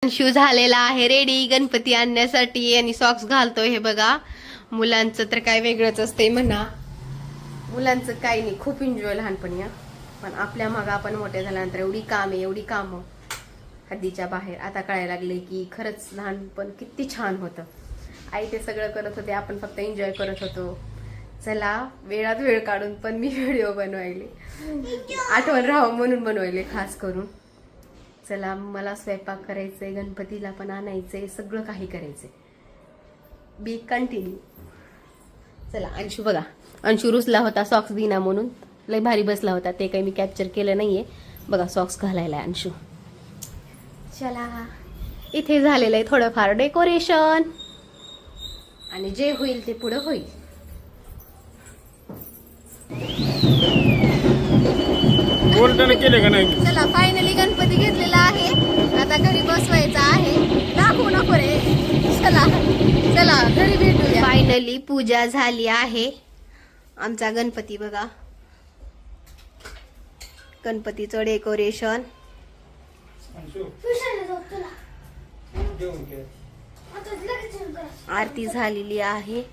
अंशू झालेला आहे रेडी गणपती आणण्यासाठी आणि सॉक्स घालतोय. हे बघा, मुलांचं तर काय वेगळंच असतंय म्हणा. मुलांचं काही नाही, खूप एन्जॉय लहानपणी. पण आपल्या मागं आपण मोठे झाल्यानंतर एवढी कामं हद्दीच्या बाहेर. आता कळायला लागले की खरंच लहानपण किती छान होतं. आई ते सगळं करत होते, आपण फक्त एन्जॉय करत होतो. चला, वेळात वेळ काढून पण मी व्हिडिओ बनवायले, आठवण राहावं म्हणून बनवायले खास करून. चला, मला स्वयंपाक करायचंय, गणपतीला पण आणायचंय, सगळं काही करायचंय. बी कंटिन्यू. चला, अंशू बघा, अंशू रुसला होता सॉक्स दिना म्हणून, लय भारी बसला होता. ते काही मी कॅप्चर केलं नाहीये. बघा, सॉक्स घालायला अंशू. चला, इथे झालेलं आहे थोडंफार डेकोरेशन आणि जे होईल ते पुढं होईल. केले का नाही? चला, फायनली गणपती घेतलेला आहे. आता घरी बसवायचा आहे. दाखवू नको रे. चला चला, घरी भेटूया. फायनली पूजा झाली आहे. आमचा गणपती बघा, गणपतीचं डेकोरेशन. आरती झालेली आहे.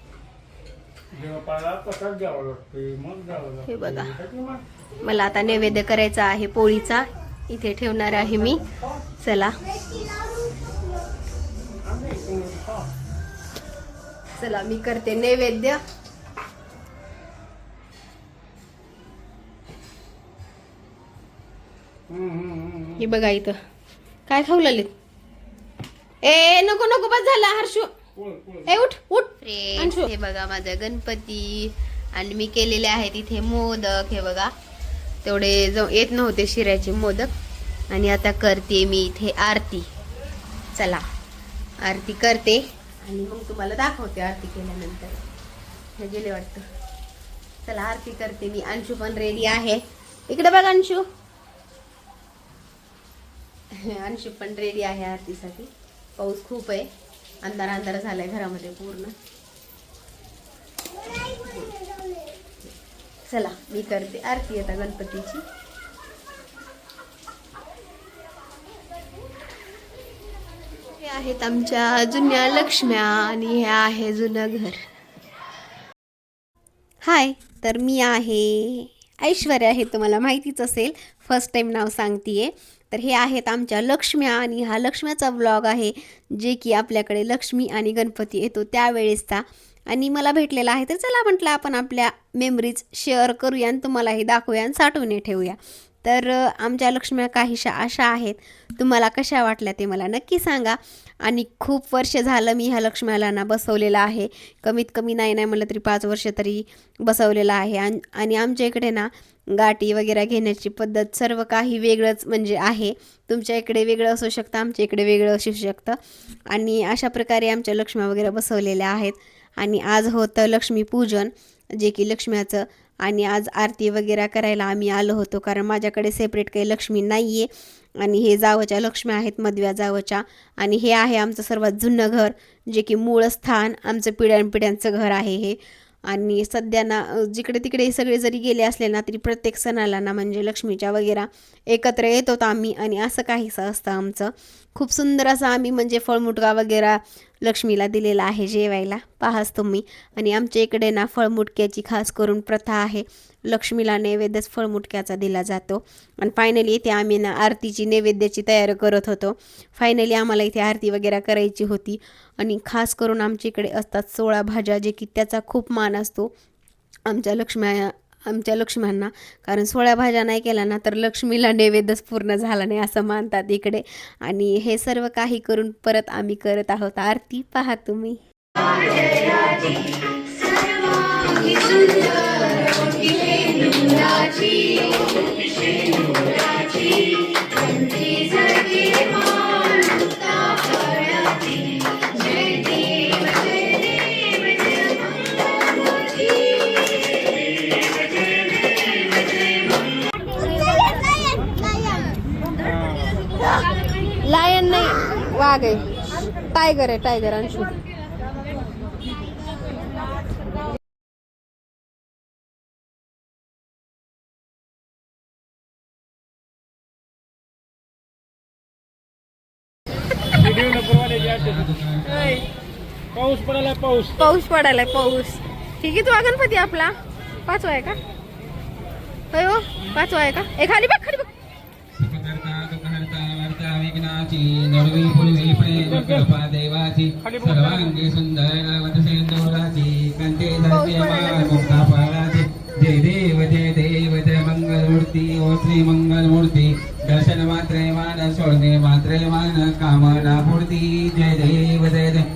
हे बघा, मला आता नैवेद्य करायचा आहे पोळीचा. इथे ठेवणार आहे मी. चला चला, मी करते नैवेद्य. हे बघा, इथं काय खावलेले. ए नको नको, बस झाला हर्षू. ए उठ उठ. हे बघा माझा गणपती, आणि मी केलेले आहेत इथे मोदक. हे बघा, तेवढे येत नव्हते शिऱ्याचे मोदक, आणि आता करते मी इथे आरती. चला, आरती करते आणि मग तुम्हाला दाखवते आरती केल्यानंतर. हे गेले वाटतं. चला, आरती करते मी. अंशू पण रेडी आहे. इकडे बघा अंशू. अंशू पण रेडी आहे आरतीसाठी. पाऊस खूप आहे, अंधार अंधार झालाय घरामध्ये पूर्ण. चला, मी करते आरती आता गणपतीची. हे आहेत आमच्या जुन्या लक्ष्म्या आणि हे आहे जुनं घर. हाय, तर मी आहे ऐश्वर्या. हे तुम्हाला माहितीच असेल, फर्स्ट टाइम नाव सांगतेय. तर हे आहेत आमच्या लक्ष्म्या, आणि हा लक्ष्म्याचा व्लॉग आहे, जे की आपल्याकडे लक्ष्मी आणि गणपती येतो त्यावेळेसचा. आणि मला भेटलेला आहे. तर चला म्हटलं, आपण आपल्या मेमरीज शेअर करूया आणि तुम्हालाही दाखवूया आणि साठवून ठेवूया. तर आमच्या लक्ष्म्या काहीशा अशा आहेत. तुम्हाला कशा वाटल्या ते मला नक्की सांगा. आणि खूप वर्ष झालं मी ह्या लक्ष्म्याला ना बसवलेला आहे. कमीत कमी नाही म्हटलं तरी 5 वर्ष तरी बसवलेला आहे. आणि आमच्या इकडे ना गाठी वगैरे घेण्याची पद्धत सर्व काही वेगळंच म्हणजे आहे. तुमच्या इकडे वेगळं असू शकतं, आमच्या इकडे वेगळं असू शकतं. आणि अशा प्रकारे आमच्या लक्ष्म्या वगैरे बसवलेल्या आहेत. आणि आज होतं लक्ष्मीपूजन, जे की लक्ष्म्याचं. आणि आज आरती वगैरे करायला आम्ही आलो होतो, कारण माझ्याकडे सेपरेट काही लक्ष्मी नाही आहे. आणि हे जावच्या लक्ष्म्या आहेत, मधव्या जावच्या. आणि हे आहे आमचं सर्वात जुनं घर, जे की मूळ स्थान आमचं पिढ्यानपिढ्यांचं घर आहे हे. आणि सध्या ना जिकडे तिकडे सगळे जरी गेले असले ना, तरी प्रत्येक सणाला ना म्हणजे लक्ष्मीच्या वगैरे एकत्र येत होतो आम्ही. आणि असं काहीसं असतं आमचं. खूप सुंदर असं आम्ही म्हणजे फळमुटका वगैरे लक्ष्मीला दिलेला आहे जेवायला, पाहाच तुम्ही. आणि आमच्या इकडे ना फळमुटक्याची खास करून प्रथा आहे. लक्ष्मीला नैवेद्यच फळमुटक्याचा दिला जातो. आणि फायनली इथे आम्ही ना आरतीची नैवेद्याची तयारी करत होतो. फायनली आम्हाला इथे आरती वगैरे करायची होती. आणि खास करून आमच्या इकडे असतात 16 भाज्या, जे की त्याचा खूप मान असतो आमच्या लक्ष्म्यांना. कारण 16 भाज्या नाही केल्या ना तर लक्ष्मीला नैवेद्यच पूर्ण झाला नाही असं मानतात इकडे. आणि हे सर्व काही करून परत आम्ही करत आहोत आरती, पहा तुम्ही. लायन नाही, वाघ आहे. टायगर आहे, टायगर अंशू. डेव्हलपरवाल्याची अडचण. पाऊस पडायला पाऊस. पाऊस पडायलाय पाऊस. ठीक आहे, तू हा गणपती आपला 5वा आहे का? होय हो, 5वा आहे का? खाली बघ, खाली बघ. सर्वांगी सुंदर सेंदुराची कंठे मुक्ता फळाची. जय देव जय देव जय मंगलमूर्ती ओ श्री मंगलमूर्ती. दर्शन मात्रे मान सोडणे मात्रे मान कामना पूर्ती. जय देव जय देव.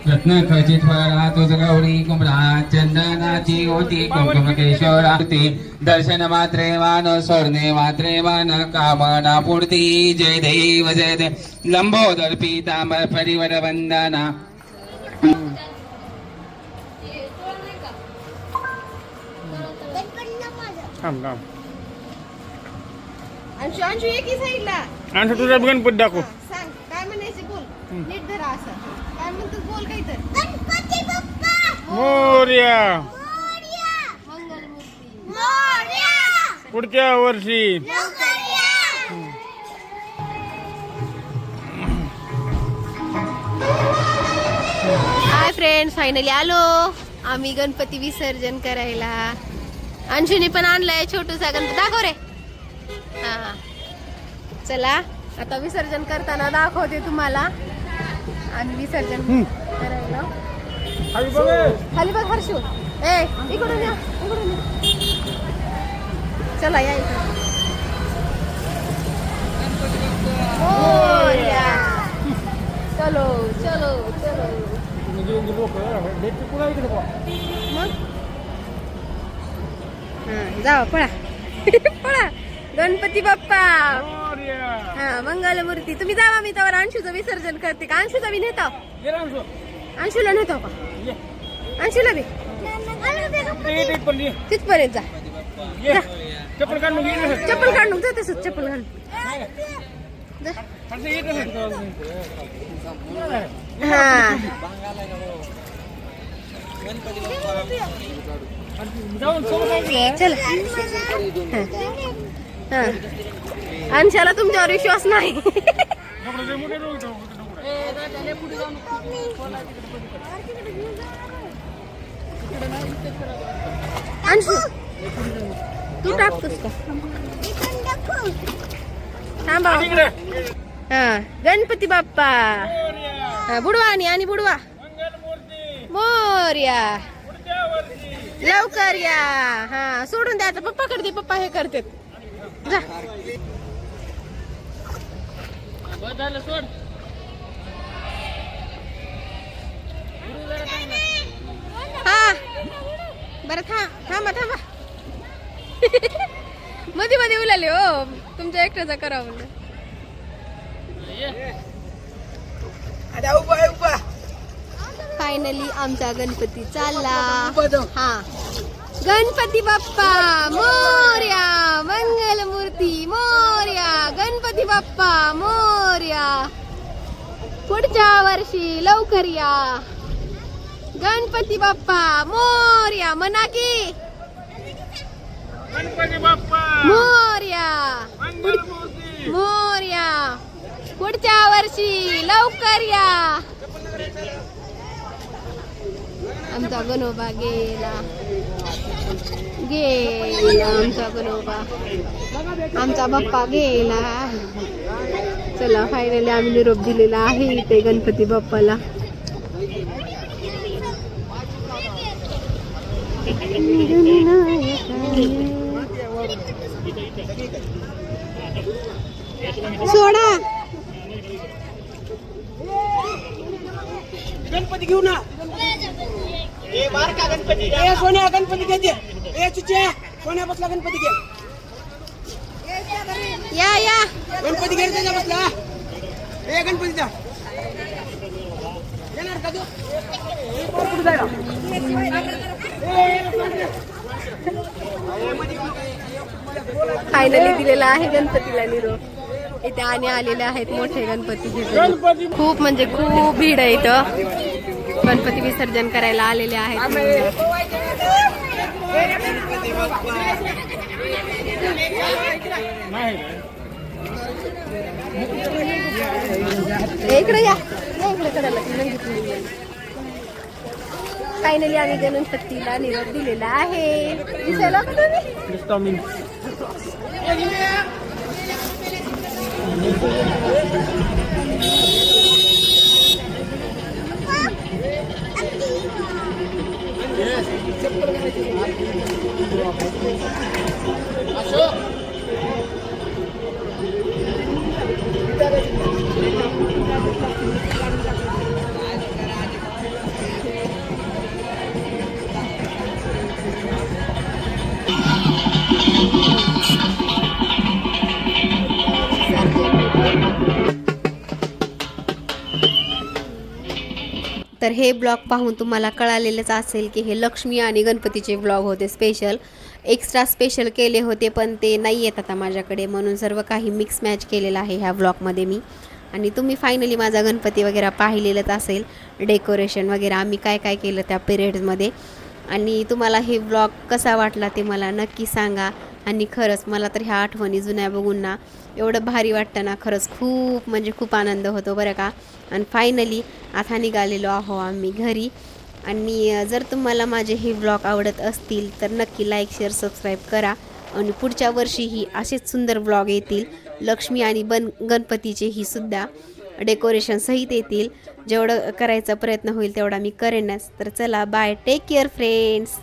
रत्न खचित फळा तुझ गौरी कुंभरा चंदनाची होती कुंकुम केशोराती. दर्शन मात्रे मान सोडणे मात्रे मान कामना पूर्ती. जय देव जय देव. लंबोदर पीतांबर परिवर वंदना. थांब थांब. अंशू अंशू ये की साईडला. आणि तुझा गणपती दाखव. सांग काय म्हणायचे, बोल. नीट धरा असं. काय म्हणतो, बोल काही तर. गणपती बाप्पा मोरया. मंगलमूर्ती. पुढच्या वर्षी. हाय फ्रेंड्स, फायनली आलो आम्ही गणपती विसर्जन करायला. अंशूने पण आणलाय छोटूसा गणपती. दाखव रे. हा, चला आता विसर्जन करताना दाखवते तुम्हाला. आणि विसर्जन करायला खाली बघ हर्षू. इकडून या, इकडून या. चला या इकडे. चलो चलो चलो. मग जावा, पळा. पळा. गणपती बाप्पा. हा, मंगलमूर्ती. तुम्ही जावा, मी त्यावर अंशूचं विसर्जन करते. का अंशूचा बी नेता? अंशूला नेतो का? अंशूला बी तिथपर्यंत जा. चप्पल काढून घे. चप्पल काढून जा, तसंच चप्पल घालून जा. हा, चल. हा, अंशाला तुमच्यावर विश्वास नाही. अंशू तू टाकतोस का? थांबा. हा, गणपती बाप्पा. हा, बुडवा आणि बुडवा. मोरया. लवकर या. हा, सोडून द्यायचं. पप्पा करते, पप्पा हे करते. जा. सोड. हा, बरं थांबा थांबा. मध्ये मध्ये उलाले हो, तुमच्या एकट्याचा करावं म्हणलं. फायनली आमचा गणपती चालला. हा, गणपती बाप्पा मोरया. मंगलमूर्ती मोरया. गणपती बाप्पा मोरया. पुढच्या वर्षी लवकर या. गणपती बाप्पा मोरया. म्हणा की गणपती बाप्पा मोरया. मंगलमूर्ती. मोरया. पुढच्या वर्षी लवकर या. आमचा गणोबा गेला. गेला आमचा गणोबा. आमचा बाप्पा गेला. चला, फायनली आम्ही निरोप दिलेला आहे इथे गणपती बाप्पाला. सोडा. गणपती घेऊ ना. ए बारका गणपती. ए सोन्या गणपती घेते. ए चुच्या सोन्या बसला गणपती घे. या या. गणपती घे त्याच्या बसला. ए गणपतीचा येणार का तू? कुठे जायला? फायनली दिलेला आहे गणपतीला निरोप. इथे आणि आलेले आहेत मोठे गणपती घेऊन. खूप म्हणजे खूप भीड आहे इथं. गणपती विसर्जन करायला आलेले आहेत. इकडे या इकडे करायला फायनली आम्ही गणपतीला निरोप दिलेला आहे. दिसायला का तुम्ही? तर हे ब्लॉग पाहून तुम्हाला कळालेलंच असेल की हे लक्ष्मी आणि गणपतीचे ब्लॉग होते स्पेशल. एक्स्ट्रा स्पेशल केले होते पण ते नाही येत आता माझ्याकडे, म्हणून सर्व काही मिक्स मॅच केलेलं आहे ह्या ब्लॉगमध्ये मी. आणि तुम्ही फायनली माझा गणपती वगैरे पाहिलेलंच असेल, डेकोरेशन वगैरे आम्ही काय काय केलं त्या पिरियड्समध्ये. आणि तुम्हाला हे ब्लॉग कसा वाटला ते मला नक्की सांगा. आणि खरंच मला तर ह्या आठवणी जुन्या बघून ना एवढं भारी वाटतं ना, खरंच खूप म्हणजे खूप आनंद होतो बरं का. आणि फायनली आता निघालेलो आहो आम्ही घरी. आणि जर तुम्हाला माझे हे ब्लॉग आवडत असतील तर नक्की लाईक शेअर सबस्क्राईब करा. आणि पुढच्या वर्षीही असेच सुंदर ब्लॉग येतील, लक्ष्मी आणि गणपतीचेही सुद्धा डेकोरेशन सहित येतील. जेवढं करायचा प्रयत्न होईल तेवढा मी करेनच. तर चला बाय, टेक केअर फ्रेंड्स.